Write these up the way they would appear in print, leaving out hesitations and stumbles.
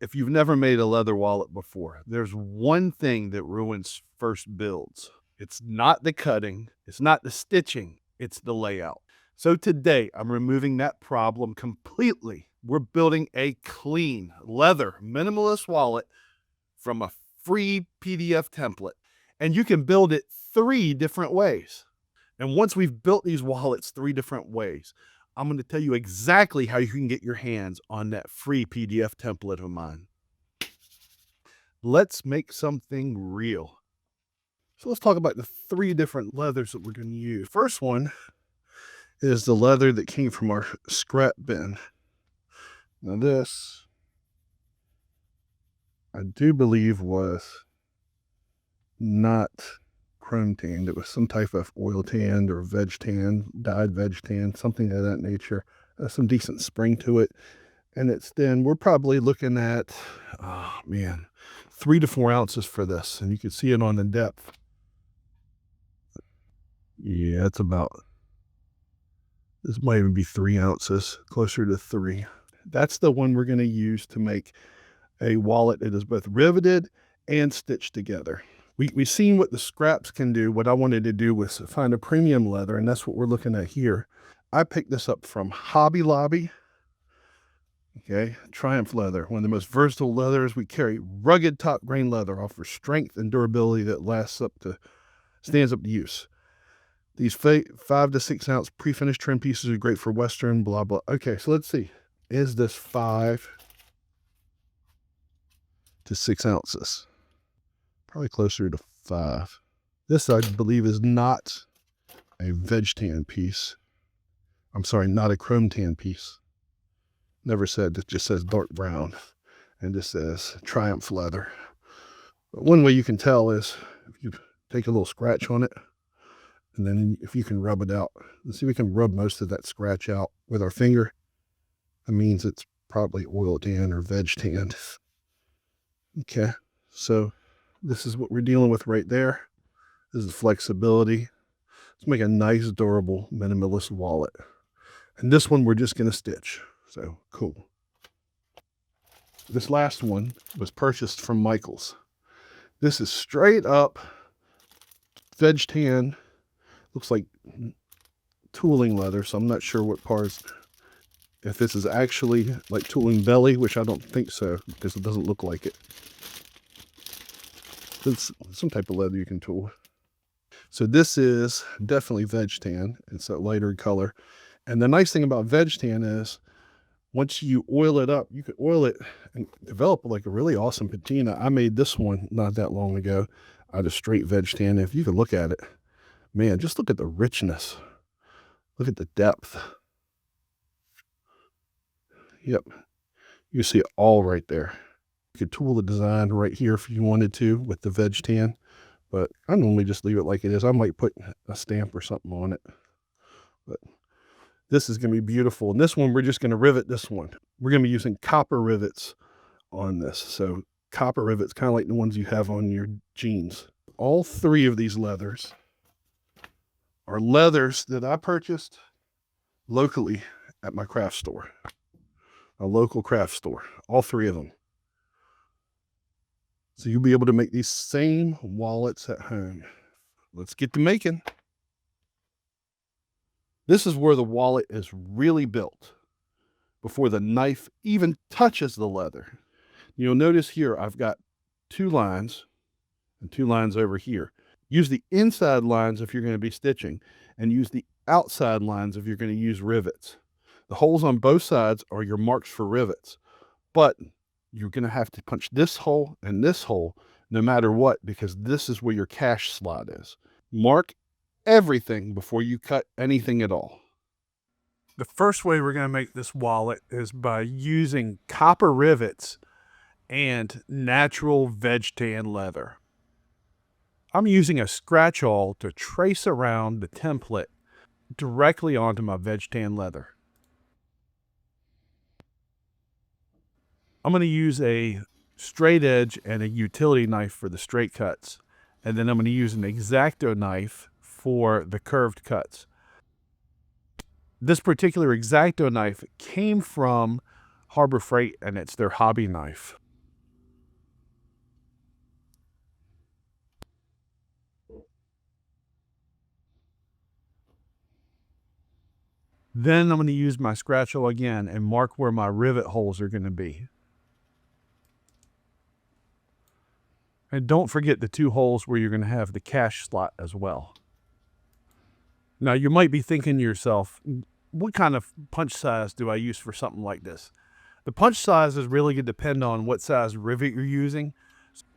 If you've never made a leather wallet before, there's one thing that ruins first builds. It's not the cutting, it's not the stitching, it's the layout. So today, I'm removing that problem completely. We're building a clean leather minimalist wallet from a free PDF template. And you can build it 3 different ways. And once we've built these wallets 3 different ways, I'm going to tell you exactly how you can get your hands on that free PDF template of mine. Let's make something real. So let's talk about the 3 different leathers that we're going to use. First one is the leather that came from our scrap bin. Now this, I do believe, was not chrome tanned. It was some type of oil tanned or veg tanned, dyed veg tanned, something of that nature. Some decent spring to it. And it's thin. We're probably looking at, 3 to 4 ounces for this. And you can see it on the depth. Yeah, it's about, this might even be 3 ounces, closer to 3. That's the one we're going to use to make a wallet that is both riveted and stitched together. We've seen what the scraps can do. What I wanted to do was find a premium leather, and that's what we're looking at here. I picked this up from Hobby Lobby. Okay, Triumph leather, one of the most versatile leathers. We carry rugged top grain leather, offers strength and durability that stands up to use. These 5 to 6 ounce pre-finished trim pieces are great for Western, blah, blah. Okay, so let's see. Is this 5 to 6 ounces? Probably closer to 5. This, I believe, is not a veg tan piece. I'm sorry, not a chrome tan piece. Never said, it just says dark brown. And this says Triumph leather. But one way you can tell is if you take a little scratch on it, and then if you can rub it out. Let's see if we can rub most of that scratch out with our finger. That means it's probably oil tan or veg tanned. Okay, so this is what we're dealing with right there. This is flexibility. Let's make a nice, durable, minimalist wallet. And this one we're just going to stitch. So, cool. This last one was purchased from Michael's. This is straight up veg tan. Looks like tooling leather, so I'm not sure what parts. If this is actually like tooling belly, which I don't think so, because it doesn't look like it. It's some type of leather you can tool. So this is definitely veg tan. It's a lighter color. And the nice thing about veg tan is once you oil it up, you can oil it and develop like a really awesome patina. I made this one not that long ago out of straight veg tan. If you can look at it, man, just look at the richness. Look at the depth. Yep. You see it all right there. You could tool the design right here if you wanted to with the veg tan, but I normally just leave it like it is. I might put a stamp or something on it, but this is going to be beautiful. And this one, we're just going to rivet this one. We're going to be using copper rivets on this. So copper rivets, kind of like the ones you have on your jeans. All 3 of these leathers are leathers that I purchased locally at my craft store, a local craft store, all 3 of them. So you'll be able to make these same wallets at home. Let's get to making. This is where the wallet is really built, before the knife even touches the leather. You'll notice here I've got 2 lines and 2 lines over here. Use the inside lines if you're going to be stitching, and use the outside lines if you're going to use rivets. The holes on both sides are your marks for rivets, but you're going to have to punch this hole and this hole no matter what, because this is where your cash slot is. Mark everything before you cut anything at all. The first way we're going to make this wallet is by using copper rivets and natural veg tan leather. I'm using a scratch awl to trace around the template directly onto my veg tan leather. I'm going to use a straight edge and a utility knife for the straight cuts. And then I'm going to use an X-Acto knife for the curved cuts. This particular X-Acto knife came from Harbor Freight, and it's their hobby knife. Then I'm going to use my scratchel again and mark where my rivet holes are going to be. And don't forget the 2 holes where you're going to have the cash slot as well. Now you might be thinking to yourself, what kind of punch size do I use for something like this? The punch size is really going to depend on what size rivet you're using.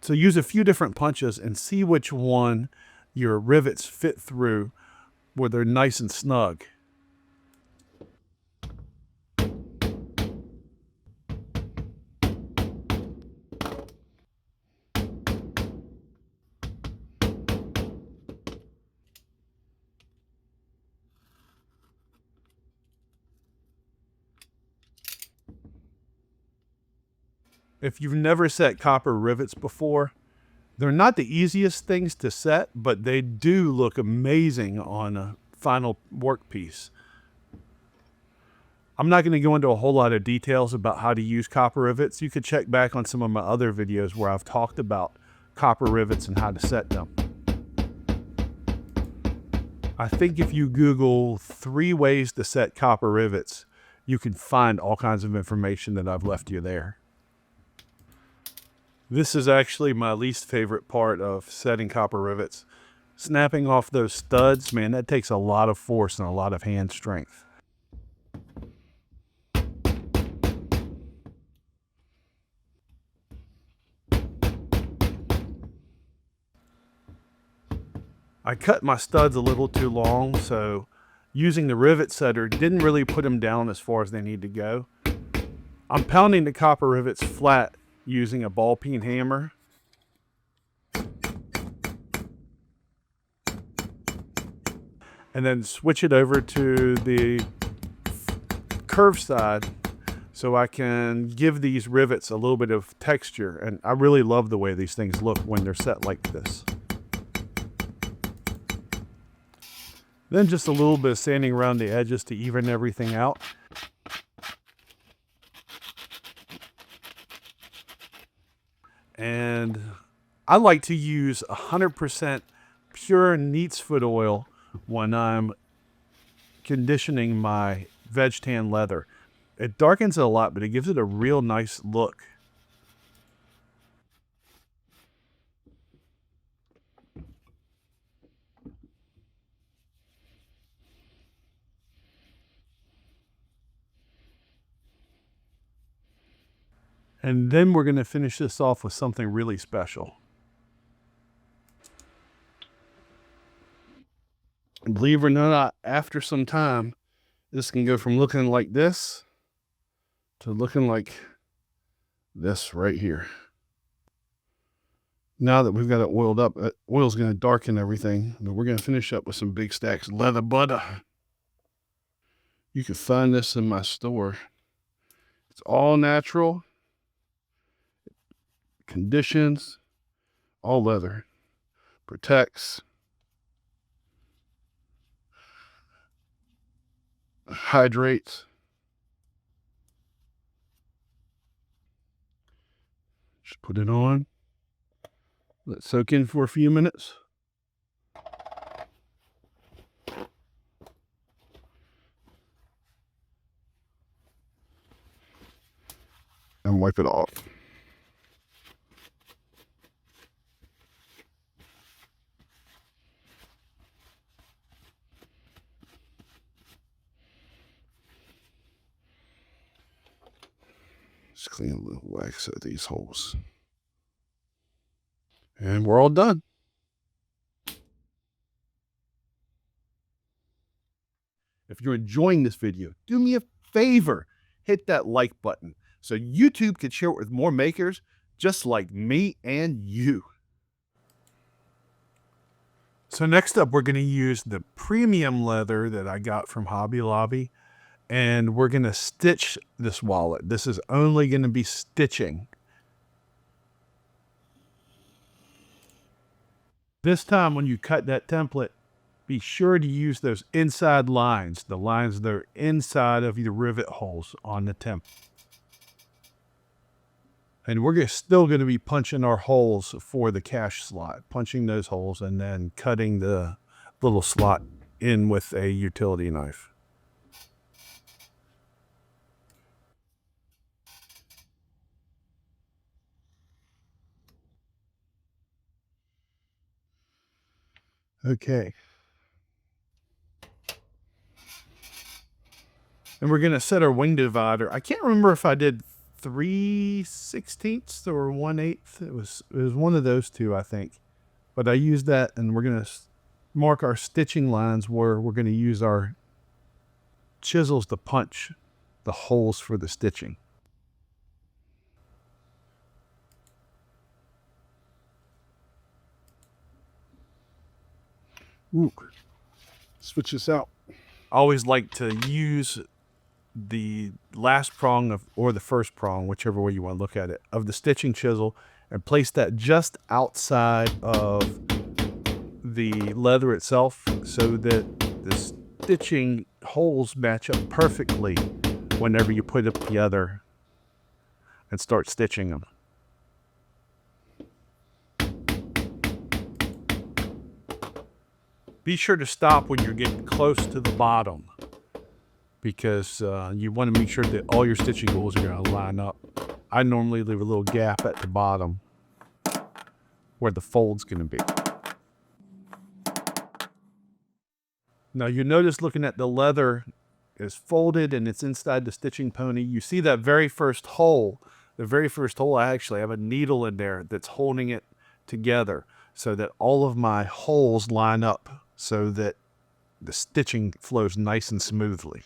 So use a few different punches and see which one your rivets fit through where they're nice and snug. If you've never set copper rivets before, they're not the easiest things to set, but they do look amazing on a final workpiece. I'm not going to go into a whole lot of details about how to use copper rivets. You could check back on some of my other videos where I've talked about copper rivets and how to set them. I think if you Google 3 ways to set copper rivets, you can find all kinds of information that I've left you there. This is actually my least favorite part of setting copper rivets. Snapping off those studs, man, that takes a lot of force and a lot of hand strength. I cut my studs a little too long, so using the rivet setter didn't really put them down as far as they need to go. I'm pounding the copper rivets flat using a ball peen hammer. And then switch it over to the curved side so I can give these rivets a little bit of texture. And I really love the way these things look when they're set like this. Then just a little bit of sanding around the edges to even everything out. And I like to use 100% pure neat's foot oil when I'm conditioning my veg-tanned leather. It darkens it a lot, but it gives it a real nice look. And then we're going to finish this off with something really special. And believe it or not, after some time, this can go from looking like this to looking like this right here. Now that we've got it oiled up, oil's going to darken everything. But we're going to finish up with some big stacks of leather butter. You can find this in my store. It's all natural. Conditions, all leather, protects, hydrates. Just put it on, let it soak in for a few minutes. And wipe it off. Just clean a little wax out of these holes. And we're all done. If you're enjoying this video, do me a favor, hit that like button so YouTube can share it with more makers just like me and you. So next up, we're going to use the premium leather that I got from Hobby Lobby. And we're going to stitch this wallet. This is only going to be stitching. This time when you cut that template, be sure to use those inside lines, the lines that are inside of your rivet holes on the template. And we're still going to be punching our holes for the cash slot, punching those holes and then cutting the little slot in with a utility knife. Okay. And we're going to set our wing divider. I can't remember if I did 3/16 or 1/8. It was one of those two, I think. But I used that, and we're going to mark our stitching lines where we're going to use our chisels to punch the holes for the stitching. Ooh. Switch this out. I always like to use the last prong of, or the first prong, whichever way you want to look at it, of the stitching chisel, and place that just outside of the leather itself so that the stitching holes match up perfectly whenever you put it together and start stitching them. Be sure to stop when you're getting close to the bottom, because you want to make sure that all your stitching holes are going to line up. I normally leave a little gap at the bottom where the fold's going to be. Now you notice, looking at the leather, is folded and it's inside the stitching pony. You see that very first hole. The very first hole, I actually have a needle in there that's holding it together so that all of my holes line up so that the stitching flows nice and smoothly.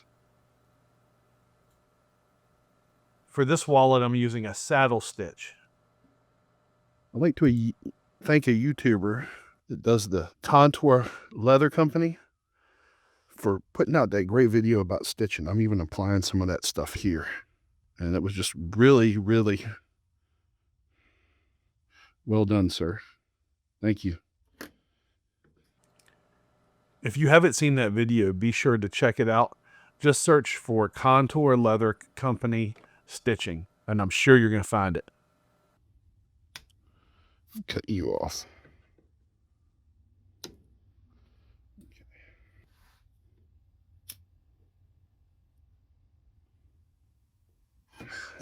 For this wallet, I'm using a saddle stitch. I'd like to thank a YouTuber that does the Contour Leather Company for putting out that great video about stitching. I'm even applying some of that stuff here. And it was just really, really well done, sir. Thank you. If you haven't seen that video, be sure to check it out. Just search for Contour Leather Company stitching, and I'm sure you're going to find it. Cut you off.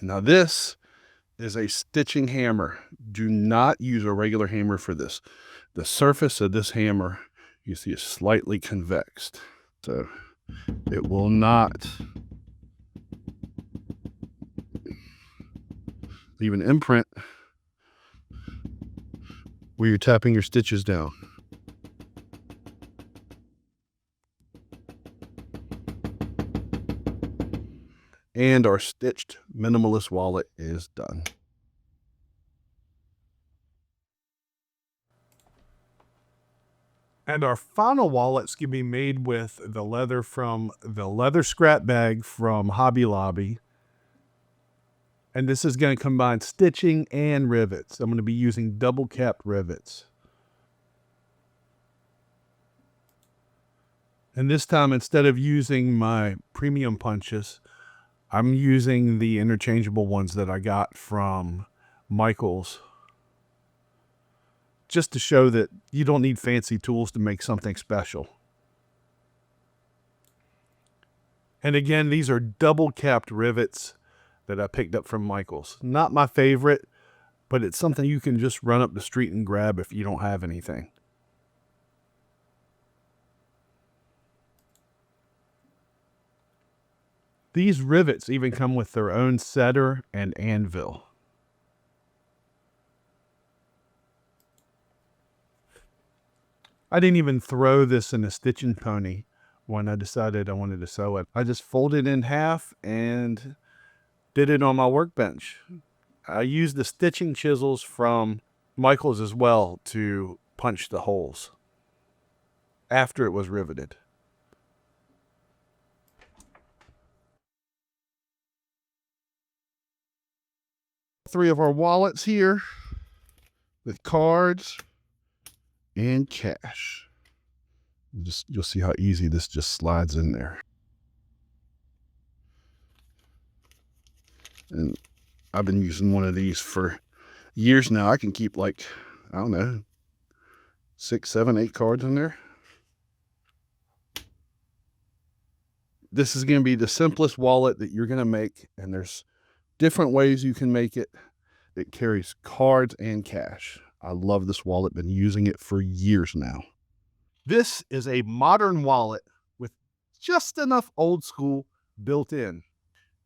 Now this is a stitching hammer. Do not use a regular hammer for this. The surface of this hammer, you see, is slightly convexed, so it will not leave an imprint where you're tapping your stitches down. And our stitched minimalist wallet is done. And our final wallet's going to be made with the leather from the leather scrap bag from Hobby Lobby. And this is going to combine stitching and rivets. I'm going to be using double capped rivets. And this time, instead of using my premium punches, I'm using the interchangeable ones that I got from Michael's, just to show that you don't need fancy tools to make something special. And again, these are double capped rivets that I picked up from Michael's. Not my favorite, but it's something you can just run up the street and grab if you don't have anything. These rivets even come with their own setter and anvil. I didn't even throw this in a stitching pony when I decided I wanted to sew it. I just folded it in half and did it on my workbench. I used the stitching chisels from Michael's as well to punch the holes after it was riveted. Three of our wallets here with cards and cash. You'll see how easy this just slides in there. And I've been using one of these for years now. I can keep, like, I don't know, 6, 7, 8 cards in there. This is going to be the simplest wallet that you're going to make, and there's different ways you can make it. It carries cards and cash. I love this wallet. Been using it for years now. This is a modern wallet with just enough old school built in.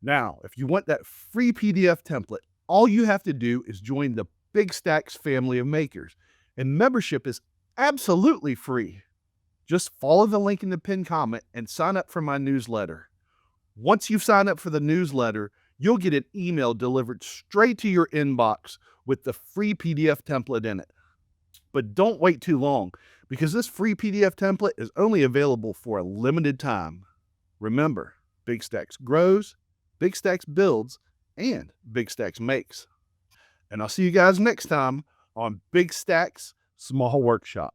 Now, if you want that free PDF template, all you have to do is join the Big Stacks family of makers, and membership is absolutely free. Just follow the link in the pinned comment and sign up for my newsletter. Once you've signed up for the newsletter, you'll get an email delivered straight to your inbox with the free PDF template in it. But don't wait too long, because this free PDF template is only available for a limited time. Remember, Big Stacks grows, Big Stacks builds, and Big Stacks makes. And I'll see you guys next time on Big Stacks Small Workshop.